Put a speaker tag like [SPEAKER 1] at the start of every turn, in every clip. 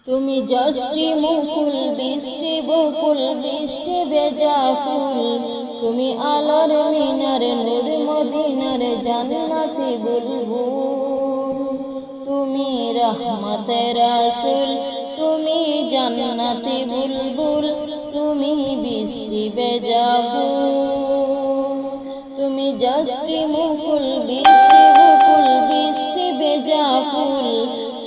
[SPEAKER 1] তুমি যষ্টি মুকুল বৃষ্টি বকুল বৃষ্টি ভেজা ফুল, তুমি আলোর মিনার নূর মদিনার জান্নাতি বুলবুল। তুমি রহমতের রাসূল, তুমি জান্নাতি বুলবুল, তুমি বৃষ্টি ভেজা ফুল। তুমি যষ্টি মুকুল বৃষ্টি বকুল বৃষ্টি ভেজা ফুল,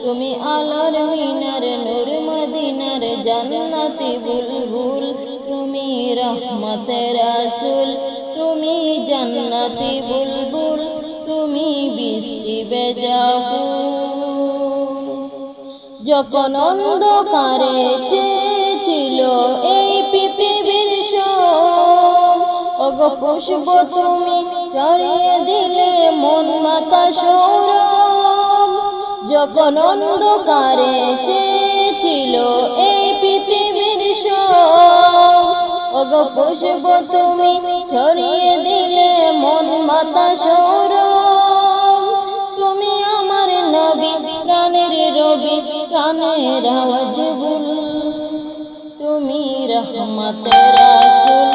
[SPEAKER 1] তুমি আলোর মিনার নূর মদিনার জান্নাতি বুলবুল। তুমি রহমতের রাসূল, তুমি জান্নাতি বুলবুল, তুমি বৃষ্টি ভেজা ফুল। যখন অন্ধকারে চেয়েছিল এই পৃথিবীর সব, ওগো পুষ্প তুমি ছড়িয়ে দিলে মন মাতা সৌরভ। যখন অন্ধকারে চেয়েছিল এই পৃথিবীর সব, ওগো পুষ্প তুমি ছড়িয়ে দিলে মন মাতা সৌরভ। তুমি আমার নবী প্রাণের রবি প্রাণের আওয়াজ বুলবুল। তুমি রহমতের রাসূল,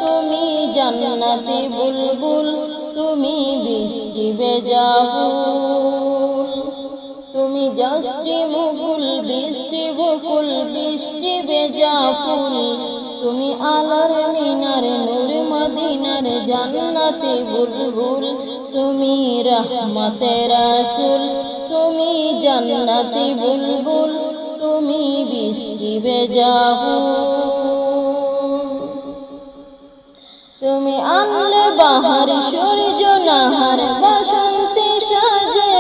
[SPEAKER 1] তুমি জান্নাতি বুলবুল, তুমি বৃষ্টি ভেজা ফুল। তুমি যষ্টি মুকুল বৃষ্টি বকুল বৃষ্টি ভেজা ফুল, তুমি আলোর মিনার নূর মদিনার জান্নাতি বুলবুল। তুমি রহমতের রাসূল, তুমি জান্নাতি বুলবুল, তুমি বৃষ্টি ভেজা ফুল। তুমি আনলে বাহার সূর্য নাহার বাসন্তী সাজে,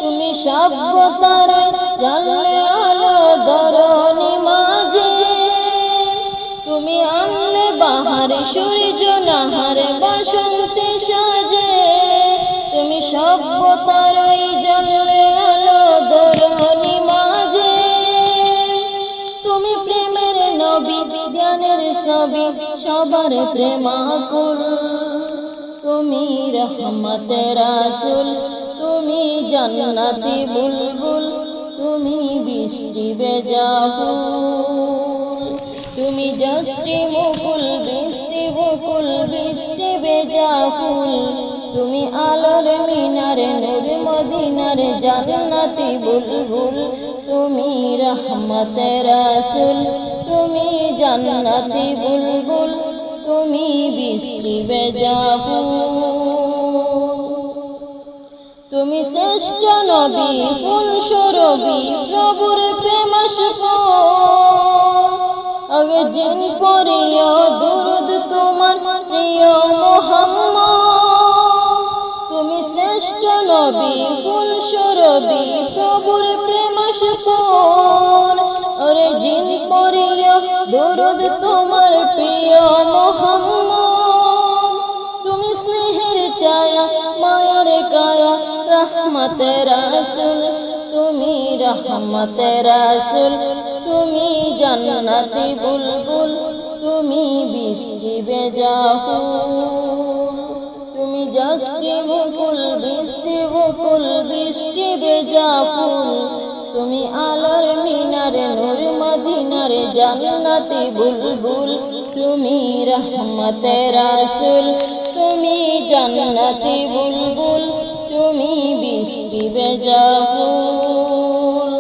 [SPEAKER 1] তুমি সভ্যতারে জানলে আলো ধরণী মাঝে। তুমি আনলে বাহার সূর্য নাহার বাসন্তী সাজে, তুমি সভ্যতারে জানলে আলো ধরণী মাঝে। তুমি প্রেমের নবী জ্ঞানের ছবি সবার প্রেমাকুল। তুমি রহমতের রাসূল, তুমি জান্নাতি বুলবুল, তুমি বৃষ্টি ভেজা ফুল। তুমি যষ্টি মুকুল বৃষ্টি বকুল বৃষ্টি ভেজা ফুল, তুমি আলোর মিনার নূর মদিনার জান্নাতি বুলবুল। তুমি রহমতের রাসূল, তুমি জান্নাতি বুলবুল, তুমি বৃষ্টি ভেজা ফুল। তুমি শ্রেষ্ঠ নবী ফুল সুরবি প্রভুর প্রেম আগে জিন পড়িয়া দুরুদ তোমার প্রিয় মুহাম্মদ। তুমি শ্রেষ্ঠ নবী ফুল সুরবি প্রভুর প্রেম আরে জিন পড়িয়া দুরুদ তোমার প্রিয় মুহাম্মদ। তুমি স্নেহের ছায়া মায়ার কায়া রহমতের রাসূল, তুমি রহমতের রাসূল, তুমি জান্নাতি বুলবুল, তুমি বৃষ্টি ভেজা ফুল। তুমি যষ্টি মুকুল বৃষ্টি বকুল বৃষ্টি ভেজা ফুল, তুমি আলোর মিনার নূর মদিনার জান্নাতি বুলবুল। তুমি রহমতের রাসূল, তুমি জান্নাতি বুলবুল, তুমি বৃষ্টি ভেজা ফুল।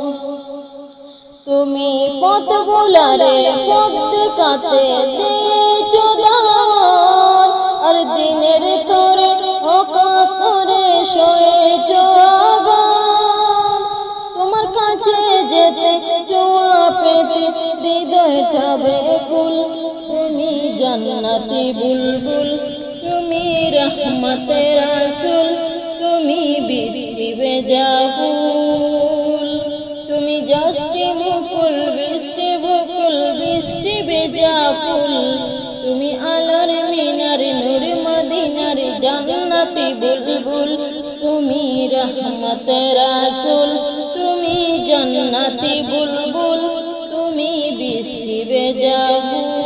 [SPEAKER 1] তুমি পথ ভোলারে পথ দেখাতে দিয়েছো দান, আর দিনের তোরে অকাতরে সয়েছো আগান। তোমার কাছে যেতে ছোঁয়া পেতে হৃদয়টা ব্যাকুল। তুমি জান্নাতি বুলবুল, তুমি রহমতের রাসূল, তুমি বৃষ্টি ভেজা ফুল। তুমি যষ্টি মুকুল বৃষ্টি বকুল বৃষ্টি ভেজা ফুল, তুমি আলোর মিনার নূর মদিনার জান্নাতি বুলবুল। তুমি রহমতের রাসূল, তুমি জান্নাতি বুলবুল, তুমি বৃষ্টি ভেজা ফুল।